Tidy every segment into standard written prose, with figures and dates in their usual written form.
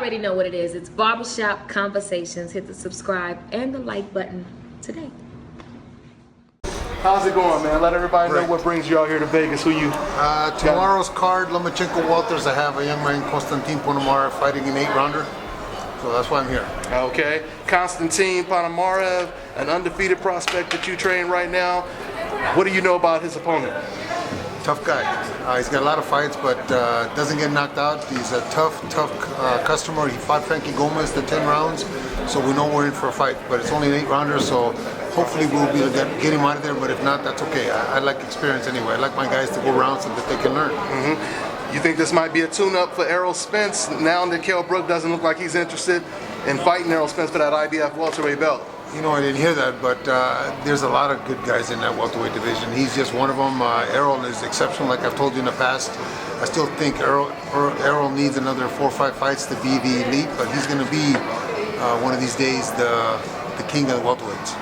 already know what it is. It's Barbershop Conversations. Hit the subscribe and the like button today. How's it going, man? Let everybody know what brings you out here to Vegas. Who you? Tomorrow's card, Lomachenko Walters. I have a young man, Konstantin Ponomarayev, fighting an 8-rounder. So that's why I'm here. Okay. Konstantin Ponomarayev, an undefeated prospect that you train right now. What do you know about his opponent? Tough guy. He's got a lot of fights, but doesn't get knocked out. He's a tough customer. He fought Frankie Gomez the 10 rounds, so we know we're in for a fight. But it's only an 8-rounder, so hopefully we'll be able to get him out of there. But if not, that's okay. I like experience anyway. I like my guys to go around so that they can learn. You think this might be a tune-up for Errol Spence now that Kell Brook doesn't look like he's interested in fighting Errol Spence for that IBF welterweight belt? You know, I didn't hear that, but there's a lot of good guys in that welterweight division. He's just one of them. Errol is exceptional, like I've told you in the past. I still think Errol needs another 4 or 5 fights to be the elite, but he's going to be one of these days the king of the welterweights.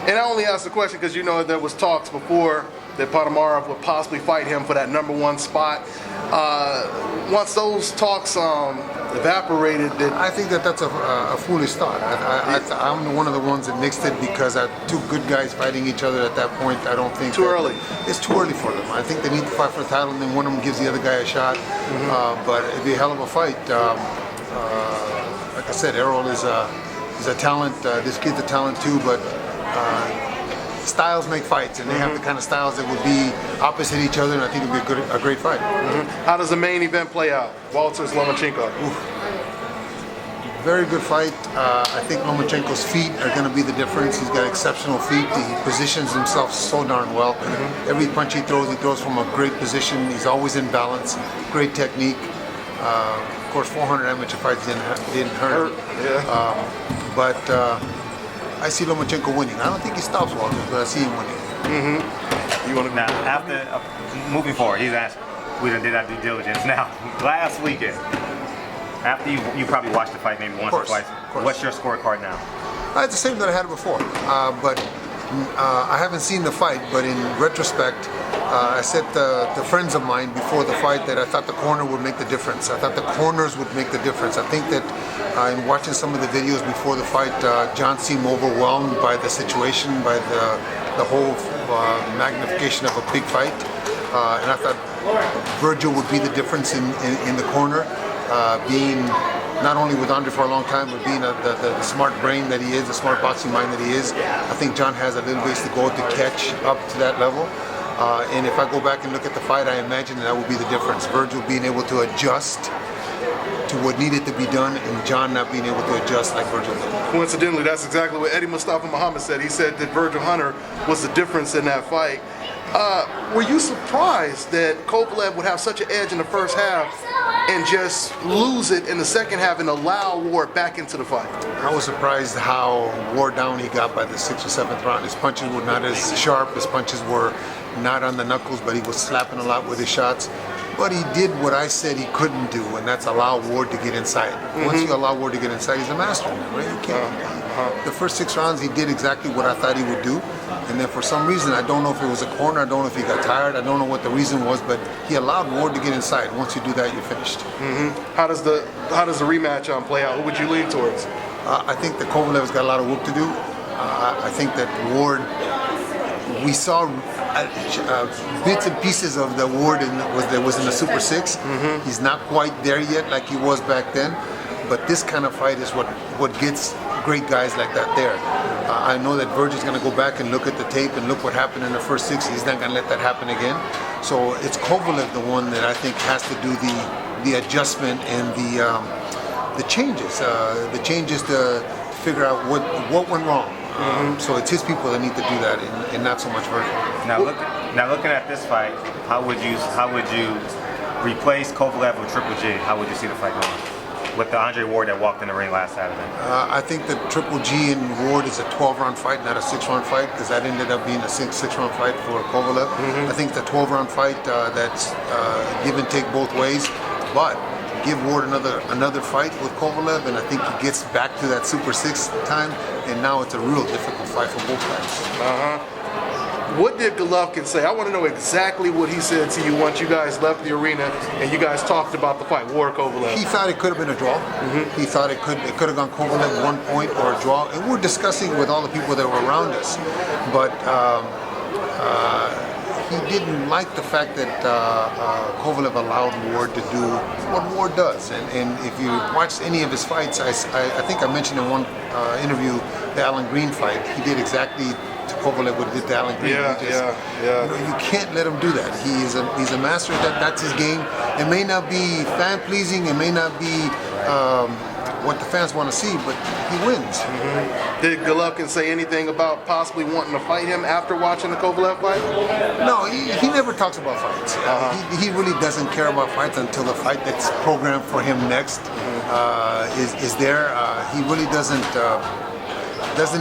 And I only asked the question because you know there was talks before that Ponomarayev would possibly fight him for that #1 spot. Once those talks evaporated, I think that's a foolish thought. I'm one of the ones that nixed it because I had 2 good guys fighting each other at that point. I don't think too early. It's too early for them. I think they need to fight for the title, and then one of them gives the other guy a shot. But it'd be a hell of a fight. Like I said, Errol is a talent. This kid's a talent too, but styles make fights, and they have the kind of styles that would be opposite each other, and I think it'd be a great fight. How does the main event play out? Walters, Lomachenko. Very good fight. I think Lomachenko's feet are going to be the difference. He's got exceptional feet. He positions himself so darn well. Every punch he throws from a great position. He's always in balance. Great technique. Of course, 400 amateur fights didn't hurt. But I see Lomachenko winning. I don't think he stops Walters, but I see him winning. You want to now after moving forward? He's asked. We did our due diligence. Now, last weekend, after you probably watched the fight maybe once or twice. What's your scorecard now? It's the same that I had before, but I haven't seen the fight. But in retrospect, I said to friends of mine before the fight that I thought the corner would make the difference. I thought the corners would make the difference. I think that in watching some of the videos before the fight, John seemed overwhelmed by the situation, by the whole magnification of a big fight. And I thought Virgil would be the difference in the corner, being not only with Andre for a long time, but being the smart brain that he is, the smart boxing mind that he is. I think John has a little ways to go to catch up to that level. And if I go back and look at the fight, I imagine that would be the difference. Virgil being able to adjust to what needed to be done, and John not being able to adjust like Virgil did. Coincidentally, that's exactly what Eddie Mustafa Muhammad said. He said that Virgil Hunter was the difference in that fight. Were you surprised that Kovalev would have such an edge in the first half and just lose it in the second half and allow Ward back into the fight? I was surprised how wore down he got by the 6th or 7th round. His punches were not as sharp. His punches were not on the knuckles, but he was slapping a lot with his shots. But he did what I said he couldn't do, and that's allow Ward to get inside. Once you allow Ward to get inside, he's a master, right? You can't. The first 6 rounds, he did exactly what I thought he would do. And then for some reason, I don't know if it was a corner, I don't know if he got tired, I don't know what the reason was, but he allowed Ward to get inside. Once you do that, you're finished. How does the rematch play out? Who would you lean towards? I think that Kovalev's got a lot of work to do. I think that Ward, we saw bits and pieces of the Ward that was in the Super 6. He's not quite there yet like he was back then, but this kind of fight is what gets great guys like that there. I know that Virgil's going to go back and look at the tape and look what happened in the first 6. He's not going to let that happen again. So it's Kovalev the one that I think has to do the adjustment and the changes to figure out what went wrong. So it's his people that need to do that, and not so much Virgil. Now looking at this fight, how would you replace Kovalev with Triple G? How would you see the fight going with the Andre Ward that walked in the ring last Saturday? I think that Triple G and Ward is a 12-round fight, not a 6-round fight, because that ended up being a 6-round fight for Kovalev. I think it's a 12-round fight that's give and take both ways, but give Ward another fight with Kovalev, and I think he gets back to that Super 6 time, and now it's a real difficult fight for both guys. What did Golovkin say? I want to know exactly what he said to you once you guys left the arena and you guys talked about the fight, War Kovalev. He thought it could have been a draw. He thought it could have gone Kovalev 1 point or a draw. And we're discussing with all the people that were around us. But he didn't like the fact that Kovalev allowed Ward to do what Ward does. And if you watched any of his fights, I think I mentioned in one interview the Alan Green fight. He did exactly to Kovalev what he did to Alan Green. You can't let him do that. He's a master. That's his game. It may not be fan pleasing. It may not be what the fans want to see, but he wins. Did Golovkin say anything about possibly wanting to fight him after watching the Kovalev fight? No, he never talks about fights. He really doesn't care about fights until the fight that's programmed for him next is there. He really doesn't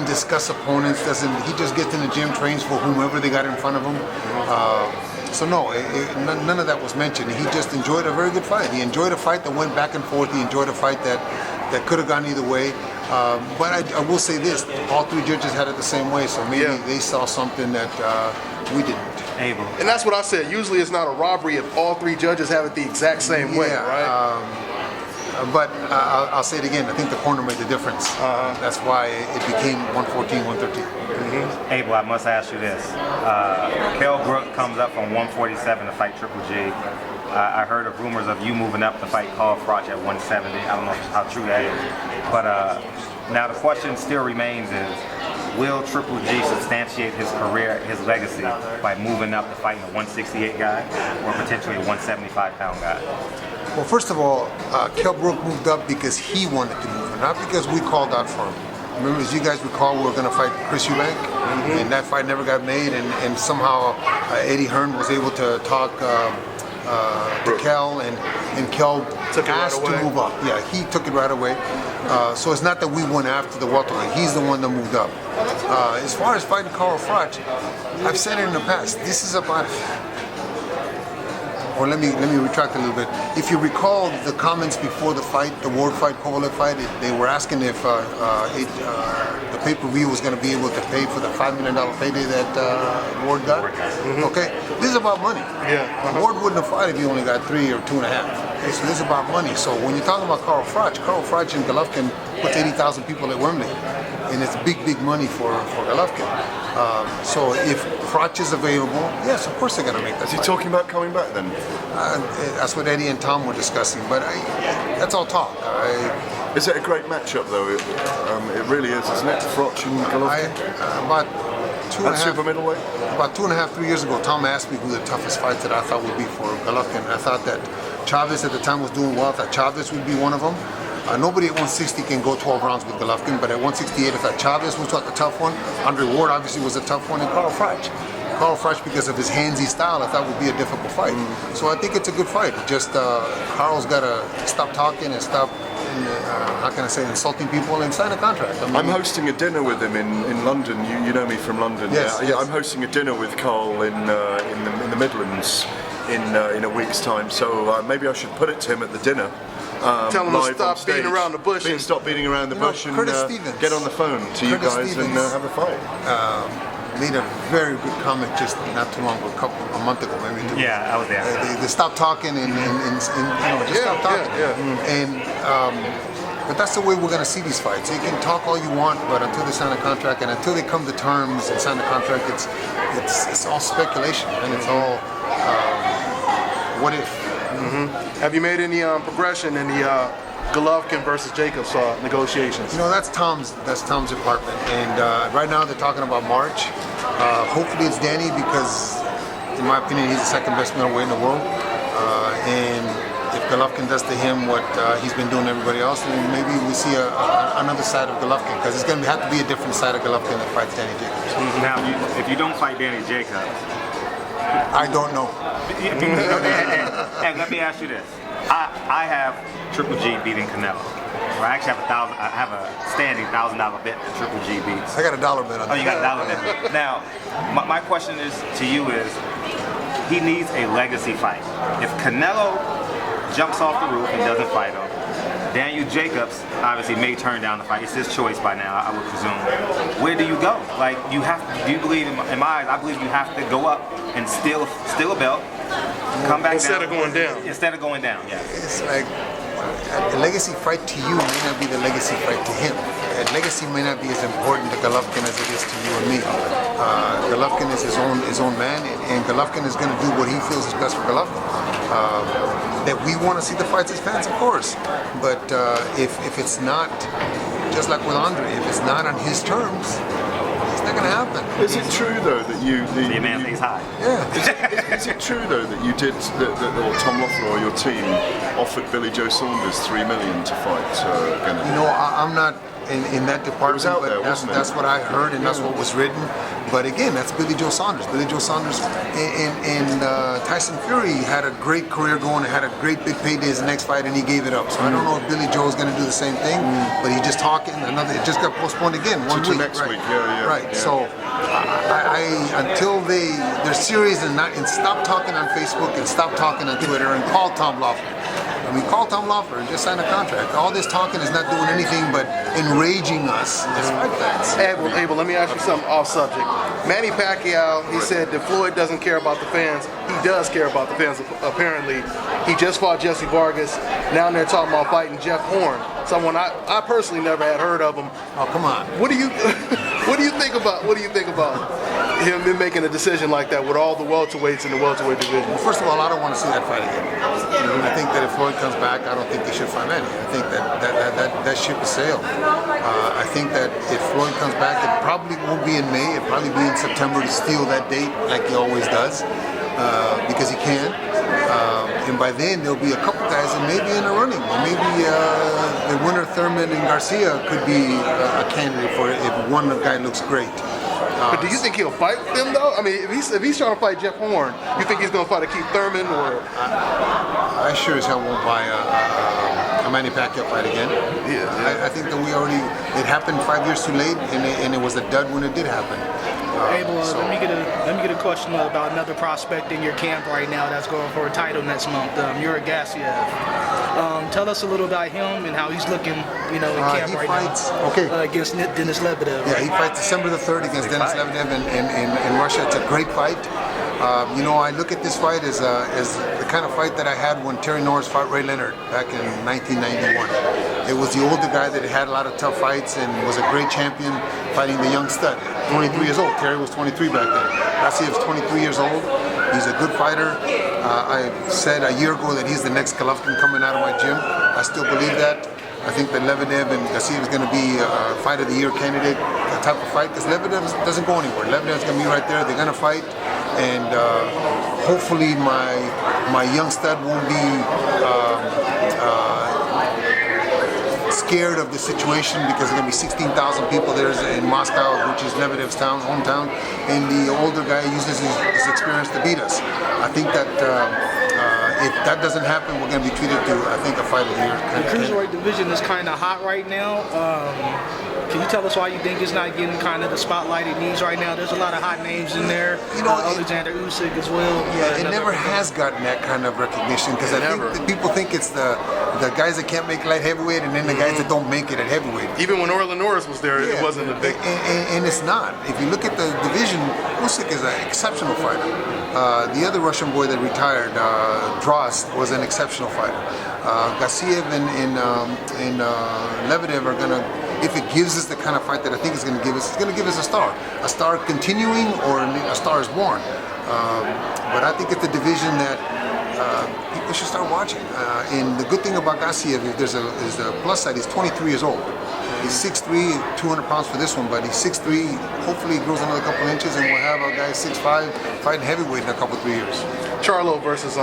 discuss opponents. He just gets in the gym, trains for whomever they got in front of him. So no, none of that was mentioned. He just enjoyed a very good fight. He enjoyed a fight that went back and forth. He enjoyed a fight that could have gone either way. But I will say this: all three judges had it the same way. So maybe they saw something that we didn't. Abel. And that's what I said. Usually, it's not a robbery if all three judges have it the exact same way, right? But I'll say it again. I think the corner made the difference. That's why it became 114, 113. Abel, I must ask you this. Kell Brook comes up from 147 to fight Triple G. I heard of rumors of you moving up to fight Carl Froch at 170. I don't know how true that is. But now the question still remains is, will Triple G substantiate his career, his legacy, by moving up to fighting a 168 guy or potentially a 175-pound guy? Well, first of all, Kell Brook moved up because he wanted to move, not because we called out for him. Remember, as you guys recall, we were going to fight Chris Eubank, and that fight never got made, and somehow Eddie Hearn was able to talk to Kell, and Kell asked to move up. Yeah, he took it right away. So it's not that we went after the welterweight. He's the one that moved up. As far as fighting Carl Froch, I've said it in the past. This is about... Or let me retract a little bit. If you recall the comments before the fight, the Ward fight, Kovalev fight, they were asking if the pay-per-view was going to be able to pay for the $5 million payday that Ward got. Okay, this is about money. Ward wouldn't have fought if he only got 3 or 2.5. Okay, so this is about money. So when you're talking about Carl Froch and Golovkin puts 80,000 people at Wembley, and it's big money for Golovkin. So if Froch is available, yes, of course they're going to make that. Is he talking about coming back then? That's what Eddie and Tom were discussing, but that's all talk. Is it a great matchup though? It really is, isn't it? Froch and Golovkin? About super middleweight? About 2.5, 3 years ago, Tom asked me who the toughest fights that I thought would be for Golovkin. I thought that Chavez at the time was doing well. I thought Chavez would be one of them. Nobody at 160 can go 12 rounds with Golovkin, but at 168, I thought Chavez was the tough one. Andre Ward obviously was a tough one, and Carl Froch. Carl Froch, because of his handsy style, I thought would be a difficult fight. So I think it's a good fight. Just Carl's got to stop talking and stop, how can I say, insulting people and sign a contract. I'm hosting a dinner with him in London. You know me from London. Yes. Yeah, I'm hosting a dinner with Carl in the Midlands in a week's time. So maybe I should put it to him at the dinner. Tell him to stop beating around the bush. Stop beating around the bush and get on the phone to you guys and have a fight. Made a very good comment just not too long ago, a month ago, maybe. Yeah, I was there. They stopped talking and just stop talking. But that's the way we're going to see these fights. You can talk all you want, but until they sign a contract and until they come to terms and sign a contract, it's all speculation and it's all what if. Have you made any progression in the Golovkin versus Jacobs negotiations? You know, that's Tom's department, and right now they're talking about March. Hopefully it's Danny because, in my opinion, he's the second best middleweight in the world. And if Golovkin does to him what he's been doing to everybody else, then maybe we see another side of Golovkin, because it's going to have to be a different side of Golovkin that fights Danny Jacobs. Now, if you don't fight Danny Jacobs, I don't know. And let me ask you this: I have Triple G beating Canelo. Or I actually have a standing $1,000 bet that Triple G beats. I got a dollar bet on that. Oh, you got a dollar bet. Now, my question to you is: he needs a legacy fight. If Canelo jumps off the roof and doesn't fight him, Daniel Jacobs obviously may turn down the fight. It's his choice by now, I would presume. Where do you go? Like, you have to, do you believe, in my eyes, I believe you have to go up and steal a belt, come back instead down. of going down. Instead of going down, yeah. It's like the legacy fight to you may not be the legacy fight to him. And legacy may not be as important to Golovkin as it is to you and me. Golovkin is his own man, and Golovkin is going to do what he feels is best for Golovkin. That we want to see the fights as fans, of course. But if it's not, just like with Andre, if it's not on his terms, it's not going to happen. Is it true though that The man thinks high. Yeah. Is it true though that you did or Tom Loeffler or your team offered Billy Joe Saunders $3 million to fight Canelo? You know, I'm not in that department, out but there, wasn't it? that's what I heard and that's what was written. But again, that's Billy Joe Saunders. Billy Joe Saunders and Tyson Fury had a great career going and had a great big payday his next fight, and he gave it up. So I don't know if Billy Joe is going to do the same thing, but he just talking. It just got postponed again one To week. next right. week, yeah. Right. Yeah. So I until they're serious and stop talking on Facebook and stop talking on Twitter and call Tom Loeffler. I mean, call Tom Loeffler and just sign a contract. All this talking is not doing anything but enraging us as fight fans. Abel, let me ask you something off subject. Manny Pacquiao, he said that Floyd doesn't care about the fans. He does care about the fans, apparently. He just fought Jesse Vargas. Now they're talking about fighting Jeff Horn, someone I personally never had heard of him. Oh, come on. What do you think about him making a decision like that with all the welterweights in the welterweight division? Well, first of all, I don't want to see that fight again. I think that if Floyd comes back, I don't think they should fight Manny. I think that ship has sailed. I think that if Floyd comes back, it probably won't be in May. It'll probably be in September to steal that date like he always does, because he can. And by then, there'll be a couple guys that may be in the running. Maybe the winner, Thurman and Garcia, could be a candidate for it if one guy looks great. But do you think he'll fight them though? I mean, if he's trying to fight Jeff Horn, you think he's going to fight a Keith Thurman or? I sure as hell won't buy a Manny Pacquiao fight again. Yeah. I think that it happened 5 years too late, and it was a dud when it did happen. Abel, let me get a question about another prospect in your camp right now that's going for a title next month. Yuri Gassiev. Tell us a little about him and how he's looking, in camp right now. Against Denis Lebedev. Yeah, he fights December the 3rd against Denis Lebedev in Russia. It's a great fight. I look at this fight as the kind of fight that I had when Terry Norris fought Ray Leonard back in 1991. It was the older guy that had a lot of tough fights and was a great champion fighting the young stud. 23 years old. Terry was 23 back then. Gassiev's 23 years old. He's a good fighter. I said a year ago that he's the next Golovkin coming out of my gym. I still believe that. I think that Lebedev and Gassiev is going to be a fight of the year candidate type of fight because Lebedev doesn't go anywhere. Lebedev's going to be right there. They're going to fight, and hopefully my young stud won't be scared of the situation because there's going to be 16,000 people there in Moscow, which is Lebedev's hometown, and the older guy uses his experience to beat us. I think that if that doesn't happen, we're going to be treated to, I think, a fight of the year. The cruiserweight division is kind of hot right now. Can you tell us why you think it's not getting kind of the spotlight it needs right now? There's a lot of hot names in there. Alexander Usyk as well. Yeah, it never has gotten that kind of recognition because I think that people think it's the guys that can't make light heavyweight and then the guys that don't make it at heavyweight. Even when Orlin Norris was there, it wasn't a big. And it's not. If you look at the division, Usyk is an exceptional fighter. The other Russian boy that retired, Drost, was an exceptional fighter. Gassiev and Lebedev are going to, if it gives us the kind of fight that I think it's going to give us, it's going to give us a star. A star continuing or a star is born. But I think it's the division that people should start watching. And the good thing about Gassiev is the plus side, he's 23 years old. He's 6'3", 200 pounds for this one, but he's 6'3". Hopefully he grows another couple inches and we'll have a guy 6'5" fighting heavyweight in a couple, 3 years. Charlo versus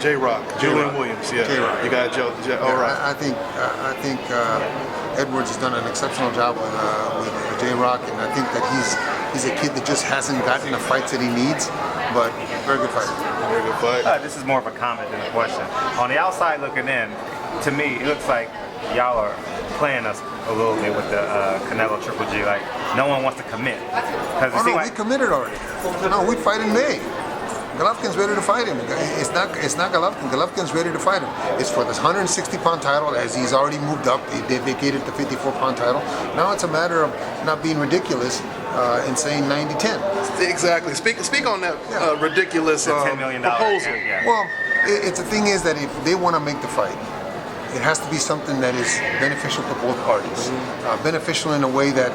J-Rock. Julian Williams, yeah. J-Rock. You got Joe. All right. I think Edwards has done an exceptional job with J-Rock, and I think that he's a kid that just hasn't gotten the fights that he needs, but very good fighter. Very good fight. This is more of a comment than a question. On the outside looking in, to me, it looks like y'all are playing us a little bit with the Canelo Triple G. Like, no one wants to commit. We committed already. No, we fight in May. Golovkin's ready to fight him. It's not Golovkin. Golovkin's ready to fight him. It's for this 160-pound title, as he's already moved up. They vacated the 54-pound title. Now it's a matter of not being ridiculous and saying 90-10. Exactly. Speak on that ridiculous $10 million proposal. Yeah. Well, the thing is that if they want to make the fight, it has to be something that is beneficial to both parties. Beneficial in a way that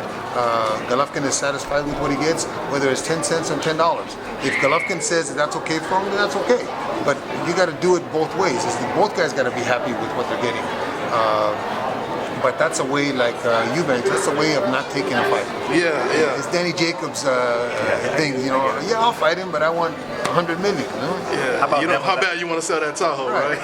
Golovkin is satisfied with what he gets, whether it's 10 cents or $10. If Golovkin says that that's okay for him, then that's okay. But you got to do it both ways. Both guys got to be happy with what they're getting. But that's a way, like Eubanks, that's a way of not taking a fight. Yeah. It's Danny Jacobs' thing, you know. Yeah, I'll fight him, but I want $100 million. You know? Yeah. How bad you want to sell that Tahoe, right?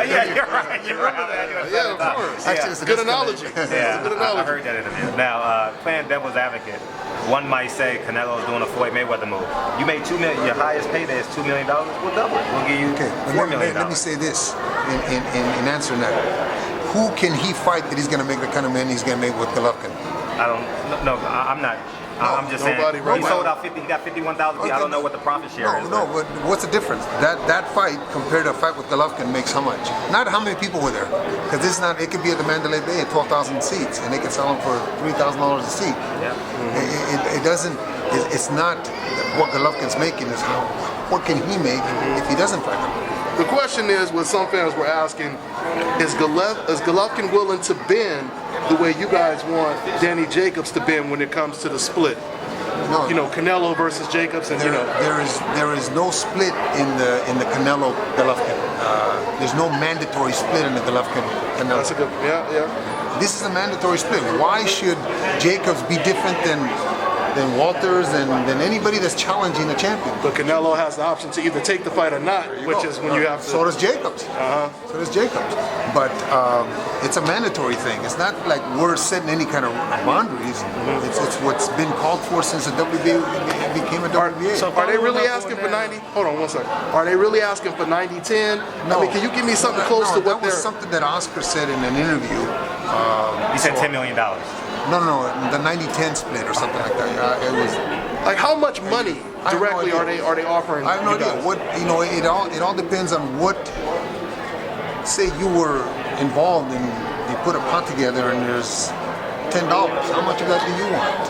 Yeah, you're right. You remember that? Yeah, of course. Actually, it's a good analogy. Yeah, Good analogy. I heard that interview. Now, playing devil's advocate, one might say Canelo is doing a Floyd Mayweather move. You made $2 million. Your highest payday is $2 million. We'll double it. We'll give you $4 million. Let me say this in answering that. Who can he fight that he's going to make the kind of money he's going to make with Golovkin? I'm not. I'm just saying. Right He sold out 50. He got 51,000 people. I don't know what the profit share is. No, but what's the difference? That fight compared to a fight with Golovkin makes how much? Not how many people were there, because this is not. It could be at the Mandalay Bay at 12,000 seats, and they could sell them for $3,000 a seat. Yeah. It doesn't. It's not what Golovkin's making. Is what can he make if he doesn't fight him? The question is, what some fans were asking, is Golovkin willing to bend the way you guys want Danny Jacobs to bend when it comes to the split? No. You know, Canelo versus Jacobs, and there is no split in the Canelo Golovkin. There's no mandatory split in the Golovkin Canelo. That's a good, yeah. This is a mandatory split. Why should Jacobs be different than Walters and than anybody that's challenging the champion? But Canelo has the option to either take the fight or not, which is when you have to. So does Jacobs. So does Jacobs. But it's a mandatory thing. It's not like we're setting any kind of boundaries. It's what's been called for since the WBA became a WBA. So are they really asking for 90? Hold on one second. Are they really asking for 90-10? No. I mean, can you give me something close to what that was something that Oscar said in an interview. He said $10 million. No, the 90-10 split or something like that. It was like how much money directly are they offering? I have no idea. What it all depends on what. Say you were involved and you put a pot together and there's $10. How much of that do you want?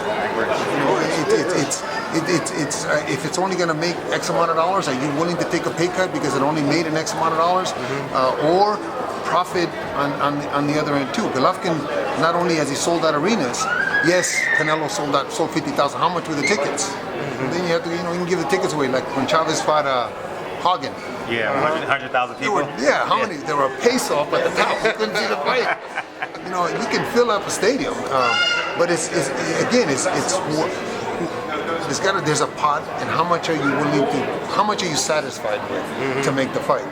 It's if it's only going to make X amount of dollars, are you willing to take a pay cut because it only made an X amount of dollars, or profit on the other end too? Golovkin, not only has he sold out arenas, yes, Canelo sold 50,000. How much were the tickets? Then you have to, you can give the tickets away, like when Chavez fought Hagen. Yeah, 100,000 people. How many? There were a pace off at the top. You couldn't see the fight. You can fill up a stadium, but there's a pot, and how much are you satisfied with to make the fight?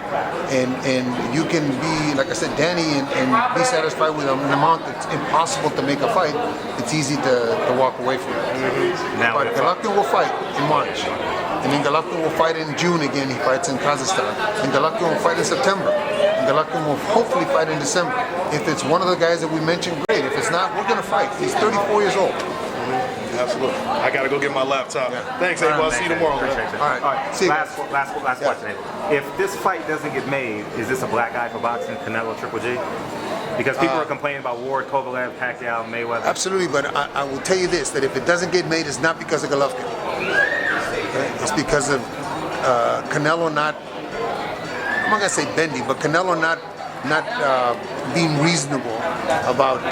And you can be, like I said, Danny, and be satisfied with an amount that's impossible to make a fight. It's easy to walk away from it. But Golovkin will fight in March. And then Golovkin will fight in June again. He fights in Kazakhstan. And Golovkin will fight in September. And Golovkin will hopefully fight in December. If it's one of the guys that we mentioned, great. If it's not, we're going to fight. He's 34 years old. Absolutely. I got to go get my laptop. Thanks, Abel. I'll see you tomorrow. All right. See you. Last question, Abel. If this fight doesn't get made, is this a black eye for boxing, Canelo, Triple G? Because people are complaining about Ward, Kovalev, Pacquiao, Mayweather. Absolutely, but I will tell you this, that if it doesn't get made, it's not because of Golovkin. It's because of Canelo not, I'm not going to say bending, but Canelo not being reasonable about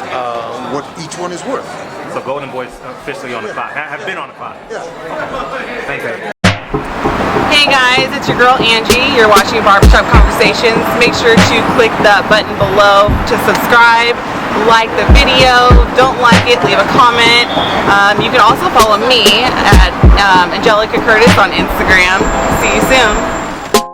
what each one is worth. So Golden Boy's officially on the clock. Have been on the clock. Yeah. Thanks, Abel. Hey guys, it's your girl Angie. You're watching Barbershop Conversations. Make sure to click the button below to subscribe, like the video. Don't like it, leave a comment. You can also follow me at Angelica Curtis on Instagram. See you soon.